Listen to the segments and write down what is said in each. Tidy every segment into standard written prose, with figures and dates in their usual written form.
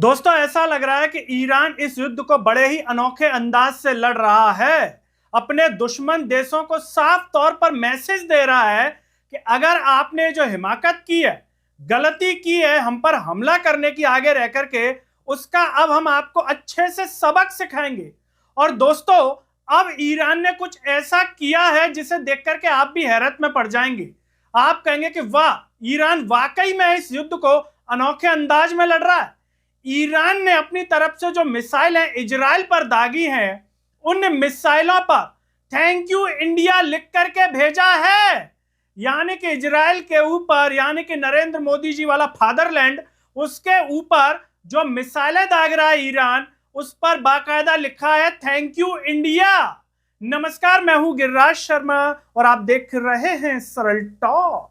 दोस्तों ऐसा लग रहा है कि ईरान इस युद्ध को बड़े ही अनोखे अंदाज से लड़ रहा है। अपने दुश्मन देशों को साफ तौर पर मैसेज दे रहा है कि अगर आपने जो हिमाकत की है, गलती की है हम पर हमला करने की आगे रह करके, उसका अब हम आपको अच्छे से सबक सिखाएंगे। और दोस्तों अब ईरान ने कुछ ऐसा किया है जिसे देख करके आप भी हैरत में पड़ जाएंगे। आप कहेंगे कि वाह, ईरान वाकई में इस युद्ध को अनोखे अंदाज में लड़ रहा है। ईरान ने अपनी तरफ से जो मिसाइल है इजराइल पर दागी हैं, उन मिसाइलों पर थैंक यू इंडिया लिख करके भेजा है। यानी कि इजराइल के ऊपर, यानी कि नरेंद्र मोदी जी वाला फादरलैंड, उसके ऊपर जो मिसाइलें दाग रहा है ईरान, उस पर बाकायदा लिखा है थैंक यू इंडिया। नमस्कार, मैं हूं गिरिराज शर्मा और आप देख रहे हैं सरल टॉक।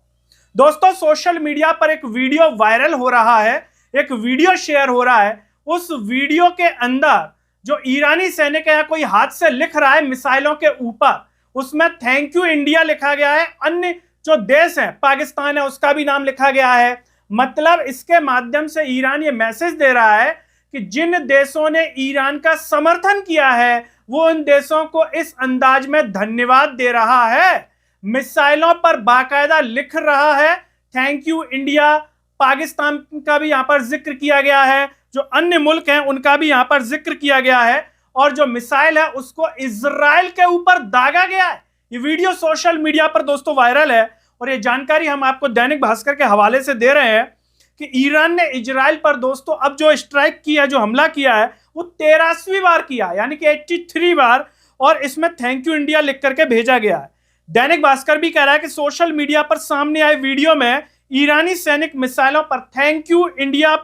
दोस्तों सोशल मीडिया पर एक वीडियो वायरल हो रहा है, एक वीडियो शेयर हो रहा है। उस वीडियो के अंदर जो ईरानी सैनिक है कोई हाथ से लिख रहा है मिसाइलों के ऊपर, उसमें थैंक यू इंडिया लिखा गया है। अन्य जो देश है, पाकिस्तान है, उसका भी नाम लिखा गया है। मतलब इसके माध्यम से ईरान ये मैसेज दे रहा है कि जिन देशों ने ईरान का समर्थन किया है वो उन देशों को इस अंदाज में धन्यवाद दे रहा है। मिसाइलों पर बाकायदा लिख रहा है थैंक यू इंडिया। पाकिस्तान का भी यहां पर जिक्र किया गया है, जो अन्य मुल्क हैं उनका भी यहां पर जिक्र किया गया है, और जो मिसाइल है उसको इजराइल के ऊपर दागा गया है। ये वीडियो सोशल मीडिया पर दोस्तों वायरल है और ये जानकारी हम आपको दैनिक भास्कर के हवाले से दे रहे हैं कि ईरान ने इजराइल पर दोस्तों अब जो स्ट्राइक किया, जो हमला किया है, वो 13वीं बार किया, यानी कि 83 बार, और इसमें थैंक यू इंडिया लिख करके भेजा गया है। दैनिक भास्कर भी कह रहा है कि सोशल मीडिया पर सामने आए वीडियो में ईरानी सैनिक मिसाइलों पर thank you India,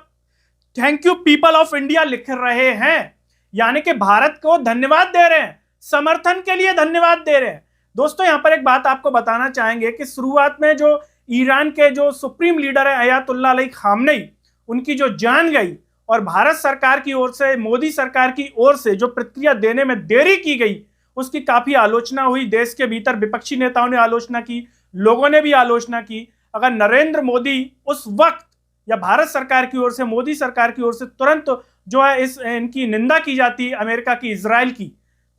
thank you people of India लिख रहे हैं, यानी कि भारत को धन्यवाद दे रहे हैं, समर्थन के लिए धन्यवाद दे रहे हैं। दोस्तों यहां पर एक बात आपको बताना चाहेंगे कि शुरुआत में जो ईरान के जो सुप्रीम लीडर है अयातुल्लाह अली खामनेई, उनकी जो जान गई और भारत सरकार की ओर से, मोदी सरकार की ओर से जो प्रतिक्रिया देने में देरी की गई, उसकी काफी आलोचना हुई। देश के भीतर विपक्षी नेताओं ने आलोचना की, लोगों ने भी आलोचना की। अगर नरेंद्र मोदी उस वक्त या भारत सरकार की ओर से, मोदी सरकार की ओर से तुरंत जो है इनकी निंदा की जाती अमेरिका की, इजराइल की,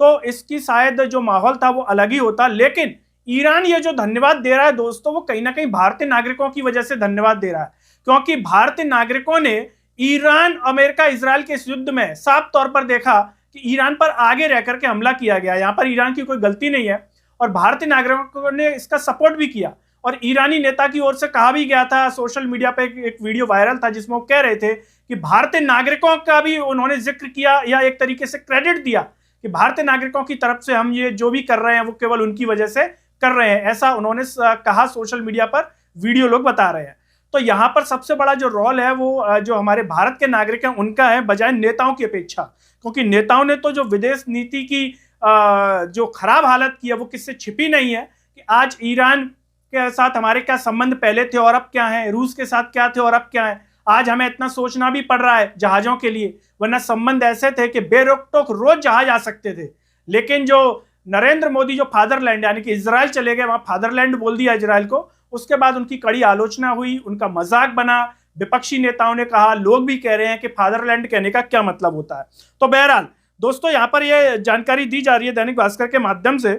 तो इसकी शायद जो माहौल था वो अलग ही होता। लेकिन ईरान ये जो धन्यवाद दे रहा है दोस्तों, वो कहीं ना कहीं भारतीय नागरिकों की वजह से धन्यवाद दे रहा है, क्योंकि भारतीय नागरिकों ने ईरान, अमेरिका, इजराइल के इस युद्ध में साफ तौर पर देखा कि ईरान पर आगे रह करके हमला किया गया। यहां पर ईरान की कोई गलती नहीं है और भारतीय नागरिकों ने इसका सपोर्ट भी किया। और ईरानी नेता की ओर से कहा भी गया था, सोशल मीडिया पे एक वीडियो वायरल था जिसमें वो कह रहे थे कि भारतीय नागरिकों का भी उन्होंने जिक्र किया या एक तरीके से क्रेडिट दिया कि भारतीय नागरिकों की तरफ से हम ये जो भी कर रहे हैं वो केवल उनकी वजह से कर रहे हैं, ऐसा उन्होंने कहा। सोशल मीडिया पर वीडियो लोग बता रहे हैं। तो यहाँ पर सबसे बड़ा जो रोल है वो जो हमारे भारत के नागरिक हैं उनका है, बजाय नेताओं की अपेक्षा, क्योंकि नेताओं ने तो जो विदेश नीति की जो खराब हालत की है वो किससे छिपी नहीं है कि आज ईरान के साथ हमारे क्या संबंध पहले थे और अब क्या है, रूस के साथ क्या थे और अब क्या है। आज हमें इतना सोचना भी पड़ रहा है जहाजों के लिए, वरना संबंध ऐसे थे कि बेरोक टोक रोज जहाज आ सकते थे। लेकिन जो नरेंद्र मोदी जो फादरलैंड यानी कि इजराइल चले गए, वहां फादरलैंड बोल दिया इजराइल को, उसके बाद उनकी कड़ी आलोचना हुई, उनका मजाक बना, विपक्षी नेताओं ने कहा, लोग भी कह रहे हैं कि फादरलैंड कहने का क्या मतलब होता है। तो बहरहाल दोस्तों यहां पर यह जानकारी दी जा रही है दैनिक भास्कर के माध्यम से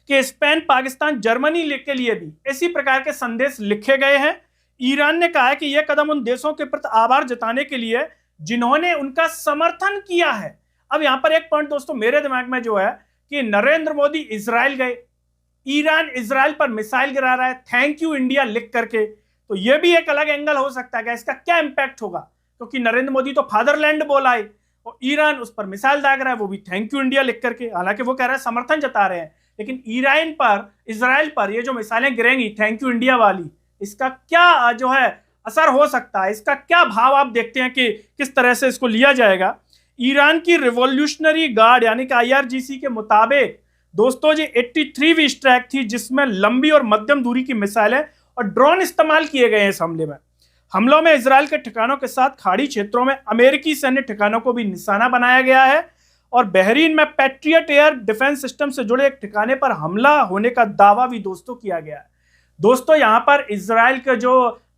कि स्पेन, पाकिस्तान, जर्मनी के लिए भी इसी प्रकार के संदेश लिखे गए हैं। ईरान ने कहा है कि यह कदम उन देशों के प्रति आभार जताने के लिए जिन्होंने उनका समर्थन किया है। अब यहां पर एक पॉइंट दोस्तों मेरे दिमाग में जो है कि नरेंद्र मोदी इजराइल गए, ईरान इजराइल पर मिसाइल गिरा रहा है थैंक यू इंडिया लिख करके, तो यह भी एक अलग एंगल हो सकता है कि इसका क्या इंपैक्ट होगा, क्योंकि नरेंद्र मोदी तो फादरलैंड बोला है और ईरान उस पर मिसाइल दाग रहा है, वो भी थैंक यू इंडिया लिख करके। हालांकि वो कह रहा है समर्थन जता रहे हैं, लेकिन ईरान पर, इजराइल पर ये जो मिसाइलें गिरेंगी थैंक यू इंडिया वाली, इसका क्या जो है असर हो सकता है, इसका क्या भाव आप देखते हैं कि किस तरह से इसको लिया जाएगा। ईरान की रिवॉल्यूशनरी गार्ड यानी कि आईआरजीसी के मुताबिक दोस्तों जी 83वीं स्ट्राइक थी, जिसमें लंबी और मध्यम दूरी की मिसाइलें और ड्रोन इस्तेमाल किए गए हैं इस हमलों में इजराइल के ठिकानों के साथ खाड़ी क्षेत्रों में अमेरिकी सैन्य ठिकानों को भी निशाना बनाया गया है और बहरीन में पैट्रियट एयर डिफेंस सिस्टम से जुड़े एक ठिकाने पर हमला होने का दावा भी दोस्तों किया गया है। दोस्तों यहां पर इजराइल के जो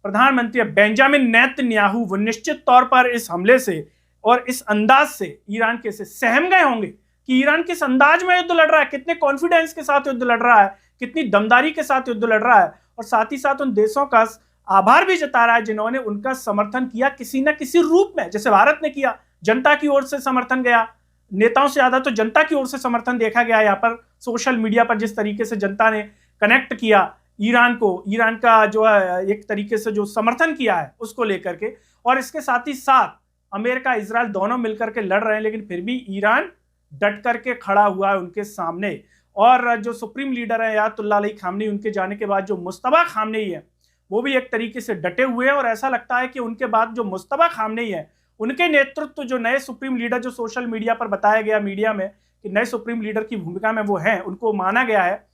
प्रधानमंत्री बेंजामिन नेतन्याहू वो निश्चित तौर पर इस हमले से और इस अंदाज से ईरान के से सहम गए होंगे कि ईरान किस अंदाज में युद्ध लड़ रहा है, कितने कॉन्फिडेंस के साथ युद्ध लड़ रहा है, कितनी दमदारी के साथ युद्ध लड़ रहा है, और साथ ही साथ उन देशों का आभार भी जता रहा है जिन्होंने उनका समर्थन किया किसी न किसी रूप में। जैसे भारत ने किया, जनता की ओर से समर्थन गया, नेताओं से ज्यादा तो जनता की ओर से समर्थन देखा गया यहाँ पर। सोशल मीडिया पर जिस तरीके से जनता ने कनेक्ट किया ईरान को, ईरान का जो है एक तरीके से जो समर्थन किया है उसको लेकर के, और इसके साथ ही साथ अमेरिका इजराइल दोनों मिलकर के लड़ रहे हैं, लेकिन फिर भी ईरान डट करके खड़ा हुआ है उनके सामने। और जो सुप्रीम लीडर है अयातुल्लाह अली खामनी, उनके जाने के बाद जो मुस्तफा खामनेई है वो भी एक तरीके से डटे हुए हैं, और ऐसा लगता है कि उनके बाद जो मुस्तफा खामनेई है उनके नेतृत्व जो नए सुप्रीम लीडर जो सोशल मीडिया पर बताया गया मीडिया में कि नए सुप्रीम लीडर की भूमिका में वो हैं, उनको माना गया है,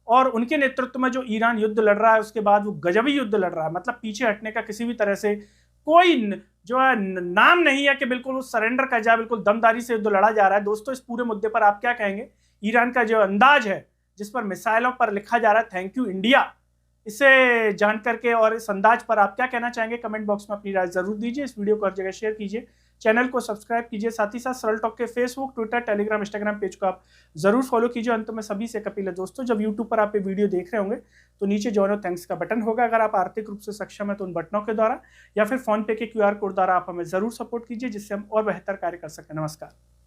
और उनके नेतृत्व में जो ईरान युद्ध लड़ रहा है उसके बाद वो गजबी युद्ध लड़ रहा है। मतलब पीछे हटने का किसी भी तरह से कोई जो है नाम नहीं है कि बिल्कुल वो सरेंडर कर जाए, बिल्कुल दमदारी से युद्ध लड़ा जा रहा है। दोस्तों इस पूरे मुद्दे पर आप क्या कहेंगे? ईरान का जो अंदाज है जिस पर मिसाइलों पर लिखा जा रहा है थैंक यू इंडिया, इसे जान करके और इस अंदाज पर आप क्या कहना चाहेंगे? कमेंट बॉक्स में अपनी राय जरूर दीजिए। इस वीडियो को हर जगह शेयर कीजिए, चैनल को सब्सक्राइब कीजिए, साथ ही साथ सरल टॉक के Facebook, Twitter, Telegram, Instagram page को आप जरूर फॉलो कीजिए। अंत में सभी से अपील है दोस्तों, जब यूट्यूब पर आप ये वीडियो देख रहे होंगे तो नीचे जॉइन और थैंक्स का बटन होगा। अगर आप आर्थिक रूप से सक्षम है तो उन बटनों के द्वारा या फिर फोन पे के QR कोड द्वारा आप हमें जरूर सपोर्ट कीजिए, जिससे हम और बेहतर कार्य कर सकें। नमस्कार।